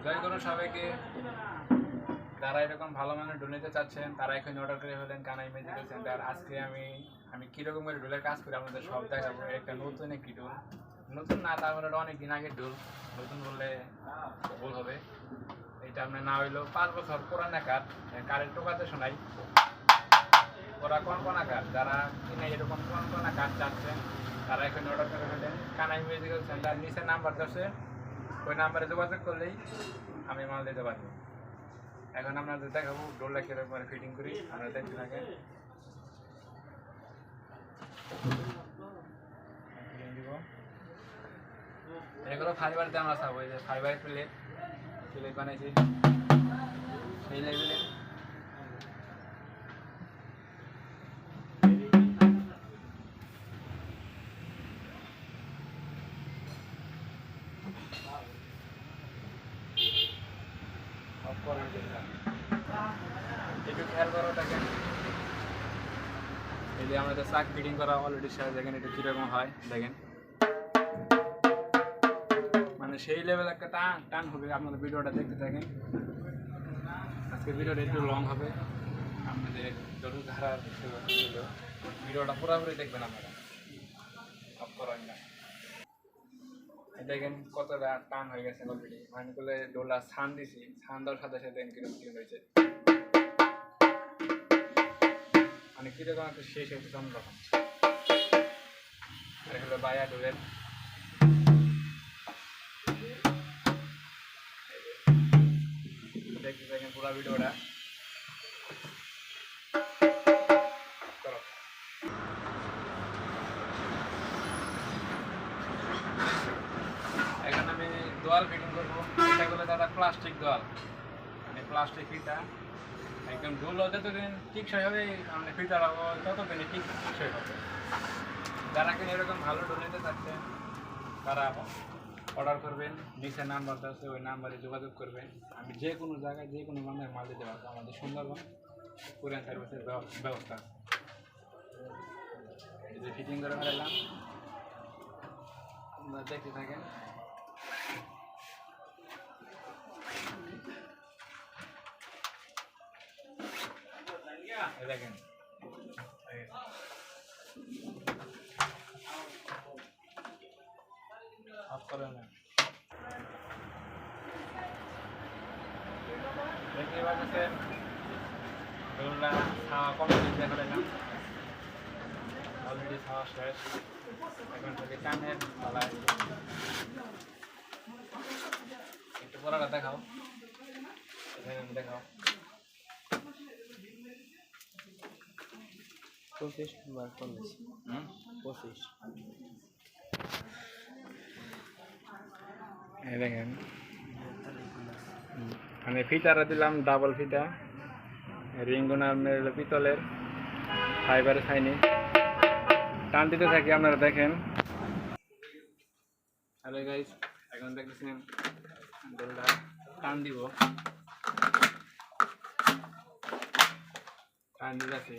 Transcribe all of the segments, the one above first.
জয় করুন সবাইকে। যারা এরকম ভালো মানের ডোল নিতে চাচ্ছেন তারা এখানে অর্ডার করে ফেলেন কানাই মেডিকেল সেন্টার। আজকে আমি কীরকম করে ডোলের কাজ করি আপনাদের সব দেখাবো। একটা নতুন একটি ডোল, নতুন না তারপরে অনেক দিন আগের ডোল, নতুন বললে ভুল হবে। এটা আপনার না হইলো 5 বছর পুরানা কাঠ, কারেন্ট টোকাতে শোনাই ওরা কনকনা কাঠ। যারা কিনে এরকম কনকনা কাঠ চাচ্ছেন তারা এখানে অর্ডার করে ফেলেন কানাই মেডিকেল সেন্টার। নিচে নাম্বার আছে, ওই নাম্বারে যোগাযোগ করলেই আমি মাল দিতে পারবো। এখন আপনাদের দেখাবো ডোলটা কিরকম করে ফিটিং করি, আমরা দেখতে থাকেন। এগুলো ফাইবার দিয়ে আমরা চাবো, এই যে ফাইবার প্লেট প্লেট বানাইছি সেই লেভেলে। একটু খেয়াল করো দেখেন, এই যে আমাদের চাক ফিটিং করা অলরেডি শেষ। দেখেন এটা কীরকম হয় দেখেন, মানে সেই লেভেল একটা টান টান হবে। আপনাদের ভিডিওটা দেখতে থাকেন। আজকে ভিডিওটা একটু লং হবে, আপনাদের যত ধারা ভিডিওটা পুরোপুরি দেখবেন আপনারা, অফ করেন না। দেখেন কতটা টান হয়ে গেছে অলরেডি। মানে করলে ডোলা ছান দিছি, ছান দেওয়ার সাথে সাথে কিরকম কি হয়েছে, মানে কিরকম একটা শেষ হয়েছে চন্দ্রখন। আর হলো বায়া ডোলের দেখতে দেখেন পুরো ভিডিওটা। এখন আমি দোয়াল ফিটিং করবো। এটা করলে দাদা প্লাস্টিক দোয়াল, মানে প্লাস্টিক ফিটা একদম ডোল যতদিন টিকসই হবে, মানে ফিটার হবো ততদিনই টিকসই হবে। যারা কিনে এরকম ভালো ডোল নিতে চাচ্ছেন তারা অর্ডার করবেন, নিচে নাম্বার আছে ওই নাম্বারে যোগাযোগ করবেন। আমি যে কোনো জায়গায় যে কোনো মানুষের মাল দিতে পারবো। আমাদের সুন্দরবন কুরিয়ার সার্ভিসের ব্যবস্থা আছে। এই যে ফিটিং করে ফেলাম, আপনারা দেখতে থাকেন। দেখেন অফ করে না, দেখতে পাচ্ছেন ডোলটা খাওয়া কমপ্লিট দেখা দিলাম, অলরেডি খাওয়া শেষ। এখন থেকে কানের তলায় একটু পরাটা দেখাও, দেখাও 25 বার 25 দেখেন। মানে ফিটারা দিলাম ডাবল ফিটা, রিংগুনার পিতলের ফাইবার ছাইনি। টান দিতে থাকি আপনারা দেখেন। হ্যালো গাইস, এখন দেখতেছেন ডোলটা টান দিব, টান দিতেছি।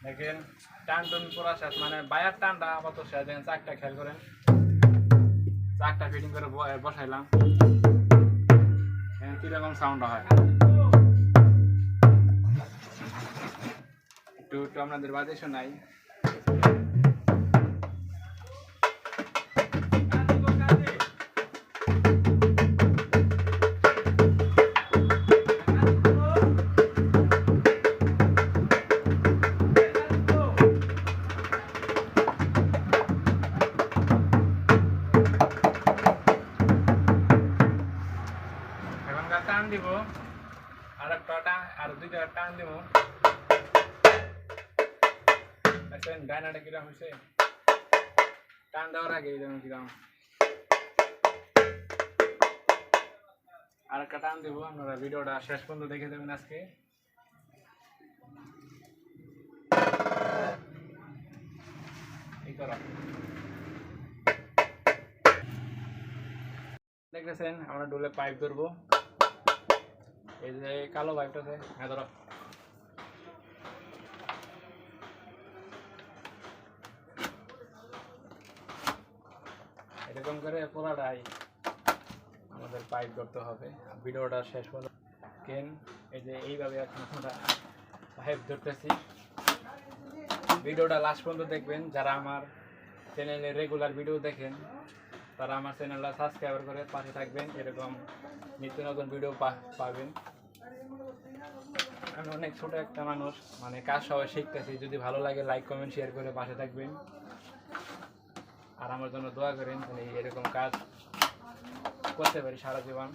দেখেন টান টান করা শেষ, মানে বায়ার টানটা আপাতত শেষ। দেখেন চাকটা খেয়াল করেন, চাকটা ফিটিং করে বসাইলাম, কিরকম সাউন্ড হয় একটু একটু আপনাদের বাজে শোনাই। টান দিব, আর দুইটা টান দিব। দেখছেন ডায়নাটা কিরকম হয়েছে, টান দেওয়ার আগে যেমন কিরকম আর একটা টান দেবো, আপনারা ভিডিওটা শেষ পর্যন্ত দেখে দেবেন আজকে। দেখতেছেন আমরা ডোলে পাইপ ধরবো, এই যে কালো পাইপটা আছে, হ্যাঁ ধরো। এরকম করে পুরাটাই আমাদের পাইপ ধরতে হবে। ভিডিওটা শেষ পর্যন্ত কেন এই যে এইভাবে এখন আমরা পাইপ ধরতেছি। ভিডিওটা লাস্ট পর্যন্ত দেখবেন। যারা আমার চ্যানেলে রেগুলার ভিডিও দেখেন তারা আমার চ্যানেলটা সাবস্ক্রাইব করে পাশে থাকবেন, এরকম নিত্য নতুন ভিডিও পাবেন। আমি অনেক ছোট একটা মানুষ, মানে কাজ সবাই শিখতেছি। যদি ভালো লাগে লাইক কমেন্ট শেয়ার করে পাশে থাকবেন, আর আমার জন্য দোয়া করেন এরকম কাজ করতে পারি সারা জীবন।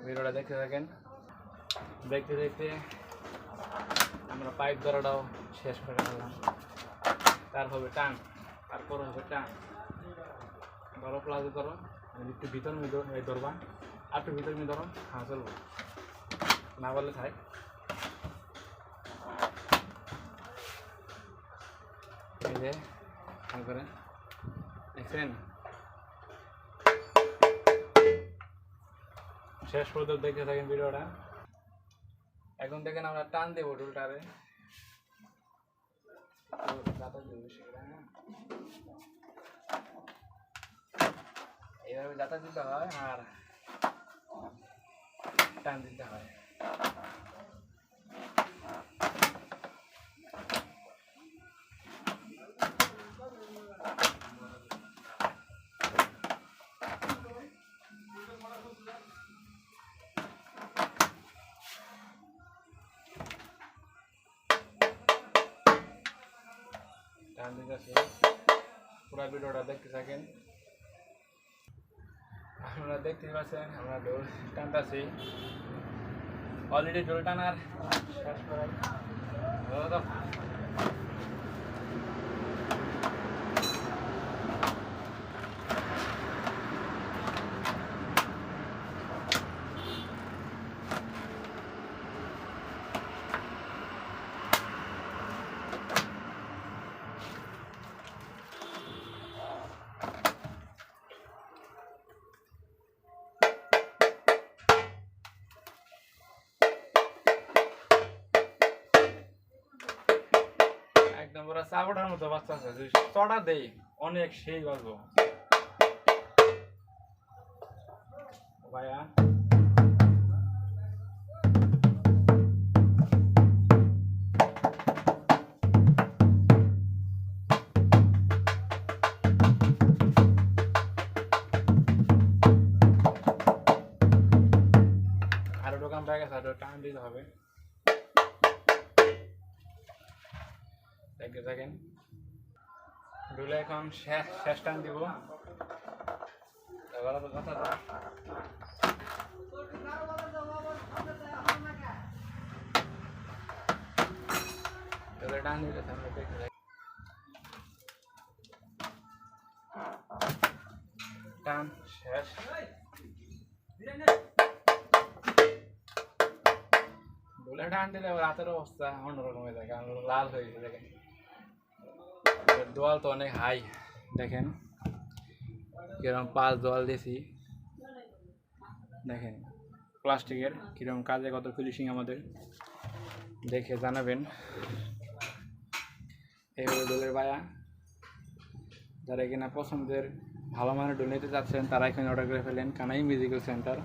ভিডিওটা দেখতে থাকেন। দেখতে দেখতে আমরা পাইপ ধরাটাও শেষ করে ফেললাম। তার হবে টান, তারপর হবে টান। ধরো প্লাজো ধরো, একটু ভিতর ধরবা, আর একটু ভিতর ধরো, হ্যাঁ চলবো, না বললে থাক। এই যে করে দেখছেন, শেষ পর্যন্ত দেখতে থাকেন ভিডিওটা। এখন দেখেন আমরা টান দেবো ডুলটারে, এইভাবে যাতা দিতে হয় আর টান দিতে হয়। টান দিতেছি, পুরো ভিডিওটা দেখতে থাকেন। আপনারা দেখতে পাচ্ছেন আমরা ডোল টানতেছি। অলরেডি ডোল টানার শেষ করাই একদম পুরো চাপটার মতো বাচ্চা আছে, চড়া দেই অনেক সেই গল্প ভাইয়া। আরো দোকান পেয়ে গেছে, আরো টান দিতে হবে। দেখতে থাকেন, ডুলে এখন শেষ টান দিব। টান দিতে টান শেষ। ডুলে টান দিলে রাতের অবস্থা অন্যরকম হয়ে যায়, কারণ লাল হয়ে গেছে। দেখেন দোয়াল তো অনেক হাই, দেখেন কিরকম 5 দোয়াল দিয়েছি। দেখেন প্লাস্টিকের কিরকম কাজে, কত ফিনিশিং আমাদের দেখে জানাবেন। এই হলো ডোলের বায়া। যারা কিনা পছন্দের ভালো মানের ডোল নিতে চাচ্ছেন তারা এখানে অর্ডার করে ফেলেন। কানাই মিউজিক্যাল সেন্টার,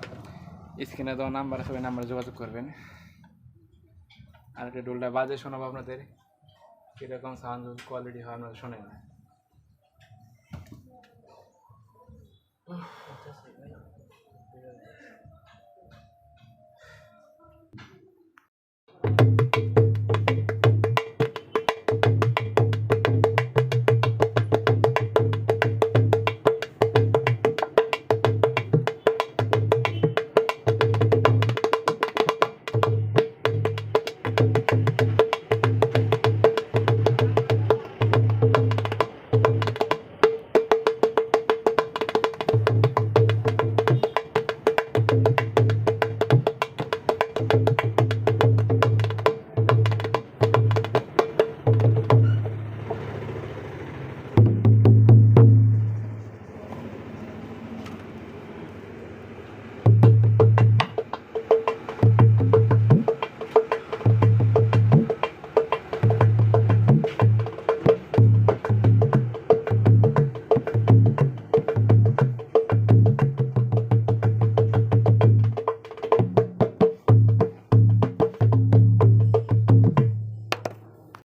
স্ক্রিনে দেওয়া নাম্বার আছে, ওই নাম্বারে যোগাযোগ করবেন। আর একটা ডোলটা বাজে শোনাবো আপনাদের, কীরকম সাউন্ড কোয়ালিটি হয় আপনারা শোনেন। না